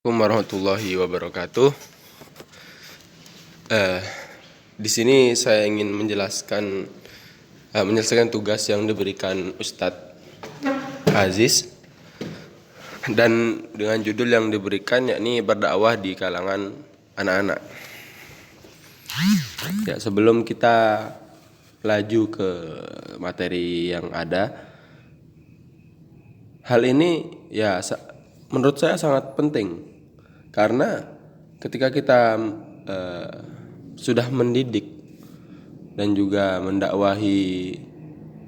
Assalamualaikum warahmatullahi wabarakatuh. Eh, di sini saya ingin menyelesaikan tugas yang diberikan Ustadz Aziz, dan dengan judul yang diberikan yakni berdakwah di kalangan anak-anak. Ya, sebelum kita laju ke materi yang ada, hal ini ya menurut saya sangat penting, karena ketika kita sudah mendidik dan juga mendakwahi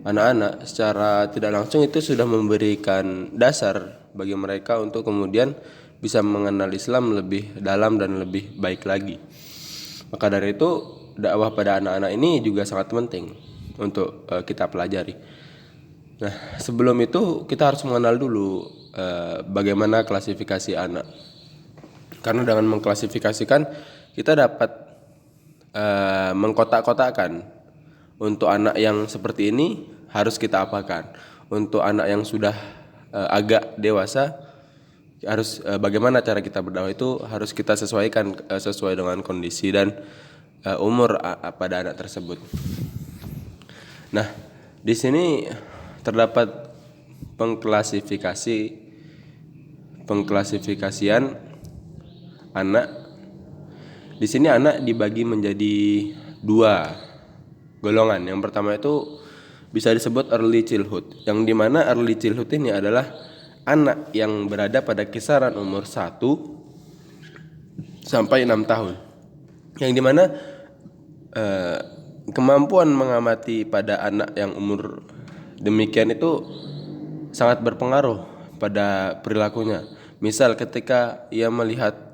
anak-anak secara tidak langsung, itu sudah memberikan dasar bagi mereka untuk kemudian bisa mengenal Islam lebih dalam dan lebih baik lagi. Maka dari itu dakwah pada anak-anak ini juga sangat penting untuk kita pelajari. Nah, sebelum itu kita harus mengenal dulu bagaimana klasifikasi anak. Karena dengan mengklasifikasikan kita dapat mengkotak-kotakkan, untuk anak yang seperti ini harus kita apakan, untuk anak yang sudah agak dewasa harus bagaimana cara kita berdakwah, itu harus kita sesuaikan sesuai dengan kondisi dan umur pada anak tersebut. Nah, di sini terdapat pengklasifikasian anak. Di sini anak dibagi menjadi dua golongan. Yang pertama itu bisa disebut early childhood, yang dimana early childhood ini adalah anak yang berada pada kisaran umur 1 sampai 6 tahun, yang dimana kemampuan mengamati pada anak yang umur demikian itu sangat berpengaruh pada perilakunya. Misal ketika ia melihat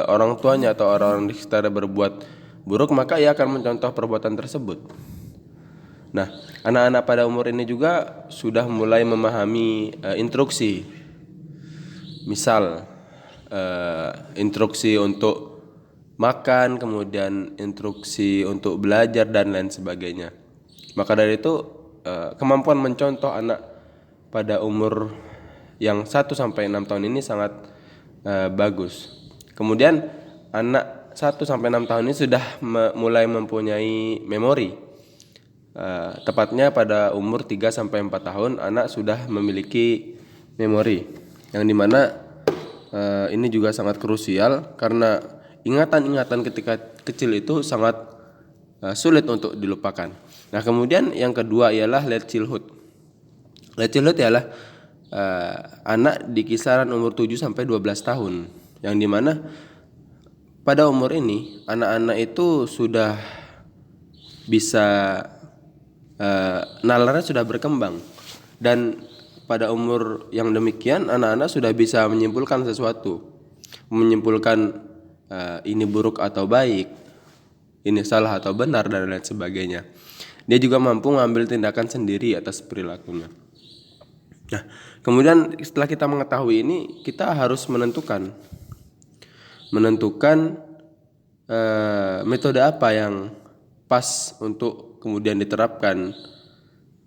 orang tuanya atau orang-orang di sekitarnya berbuat buruk, maka ia akan mencontoh perbuatan tersebut. Nah, anak-anak pada umur ini juga sudah mulai memahami instruksi. Misal instruksi untuk makan, kemudian instruksi untuk belajar dan lain sebagainya. Maka dari itu kemampuan mencontoh anak pada umur yang 1 sampai 6 tahun ini sangat bagus. Kemudian anak 1 sampai 6 tahun ini sudah mulai mempunyai memori. Tepatnya pada umur 3 sampai 4 tahun anak sudah memiliki memori, yang dimana ini juga sangat krusial, karena ingatan-ingatan ketika kecil itu sangat sulit untuk dilupakan. Nah, kemudian yang kedua ialah late childhood. Late childhood ialah anak di kisaran umur 7 sampai 12 tahun, yang dimana pada umur ini anak-anak itu sudah bisa nalarnya sudah berkembang, dan pada umur yang demikian anak-anak sudah bisa menyimpulkan sesuatu, menyimpulkan ini buruk atau baik, ini salah atau benar, dan lain sebagainya. Dia juga mampu mengambil tindakan sendiri atas perilakunya. Nah, kemudian setelah kita mengetahui ini, kita harus menentukan metode apa yang pas untuk kemudian diterapkan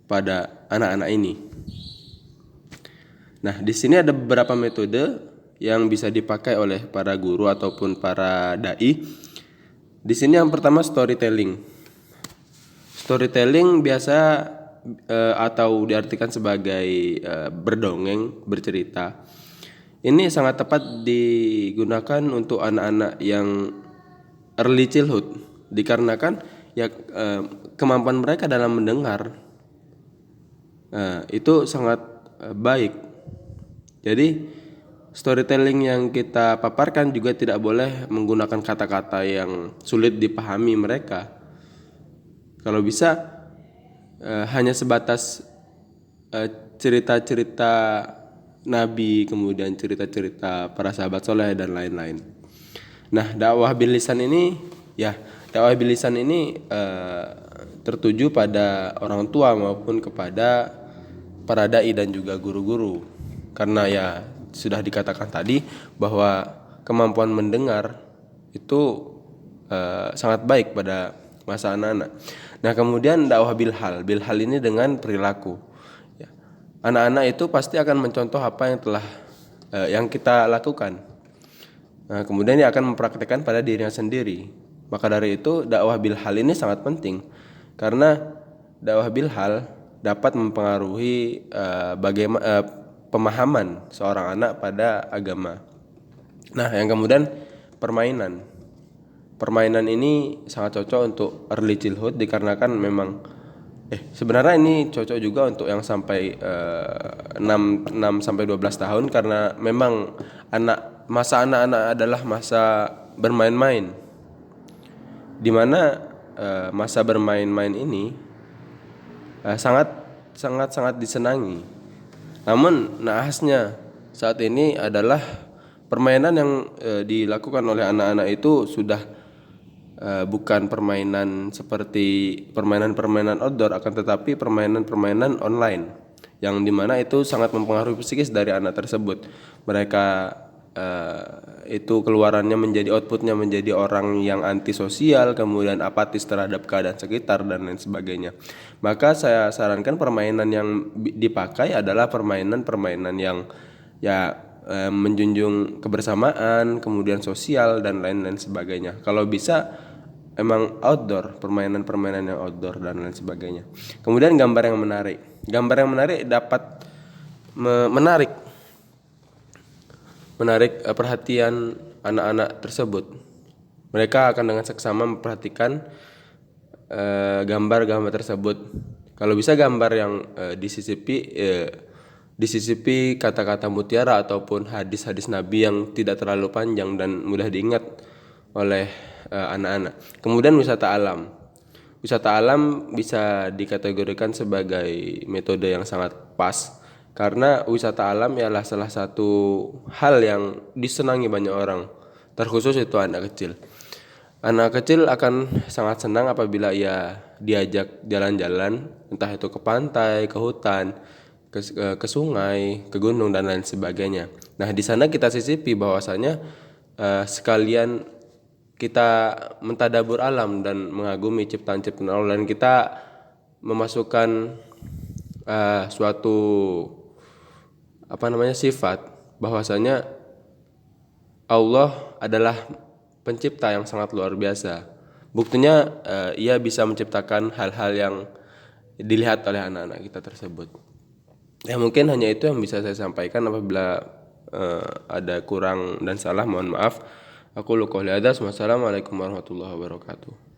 pada anak-anak ini. Nah, di sini ada beberapa metode yang bisa dipakai oleh para guru ataupun para dai. Di sini yang pertama storytelling. Storytelling biasa atau diartikan sebagai berdongeng, bercerita. Ini sangat tepat digunakan untuk anak-anak yang early childhood, dikarenakan kemampuan mereka dalam mendengar itu sangat baik. Jadi storytelling yang kita paparkan juga tidak boleh menggunakan kata-kata yang sulit dipahami mereka. Kalau bisa hanya sebatas cerita-cerita Nabi, kemudian cerita-cerita para sahabat soleh dan lain-lain. Nah, dakwah bil lisan ini tertuju pada orang tua maupun kepada para dai dan juga guru-guru, karena ya sudah dikatakan tadi bahwa kemampuan mendengar itu sangat baik pada masa anak-anak. Nah, kemudian dakwah bilhal ini dengan perilaku. Anak-anak itu pasti akan mencontoh apa yang telah yang kita lakukan. Nah, kemudian dia akan mempraktekkan pada dirinya sendiri. Maka dari itu dakwah bil hal ini sangat penting, karena dakwah bil hal dapat mempengaruhi bagaimana pemahaman seorang anak pada agama. Nah, yang kemudian permainan. Permainan ini sangat cocok untuk early childhood dikarenakan memang sebenarnya ini cocok juga untuk yang sampai 6 sampai 12 tahun, karena memang masa anak-anak adalah masa bermain-main, di mana masa bermain-main ini sangat sangat sangat disenangi. Namun naasnya saat ini adalah permainan yang dilakukan oleh anak-anak itu sudah bukan permainan seperti permainan-permainan outdoor, akan tetapi permainan-permainan online, yang dimana itu sangat mempengaruhi psikis dari anak tersebut. Mereka itu keluarannya outputnya menjadi orang yang antisosial, kemudian apatis terhadap keadaan sekitar dan lain sebagainya. Maka saya sarankan permainan yang dipakai adalah permainan-permainan yang menjunjung kebersamaan, kemudian sosial dan lain-lain sebagainya. Kalau bisa emang outdoor, permainan-permainan yang outdoor dan lain sebagainya. Kemudian gambar yang menarik dapat menarik perhatian anak-anak tersebut. Mereka akan dengan seksama memperhatikan gambar-gambar tersebut. Kalau bisa gambar yang disisipi kata-kata mutiara ataupun hadis-hadis Nabi yang tidak terlalu panjang dan mudah diingat oleh anak-anak. Kemudian wisata alam. Wisata alam bisa dikategorikan sebagai metode yang sangat pas, karena wisata alam ialah salah satu hal yang disenangi banyak orang, terkhusus itu anak kecil. Anak kecil akan sangat senang apabila ia diajak jalan-jalan, entah itu ke pantai, ke hutan, ke sungai, ke gunung dan lain sebagainya. Nah, di sana kita sisipi bahwasanya sekalian kita mentadabur alam dan mengagumi ciptaan-ciptaan Allah, dan kita memasukkan suatu sifat bahwasanya Allah adalah pencipta yang sangat luar biasa. Buktinya ia bisa menciptakan hal-hal yang dilihat oleh anak-anak kita tersebut. Ya, mungkin hanya itu yang bisa saya sampaikan. Apabila ada kurang dan salah, mohon maaf. Aku qouli hadza. Wassalamualaikum warahmatullahi wabarakatuh.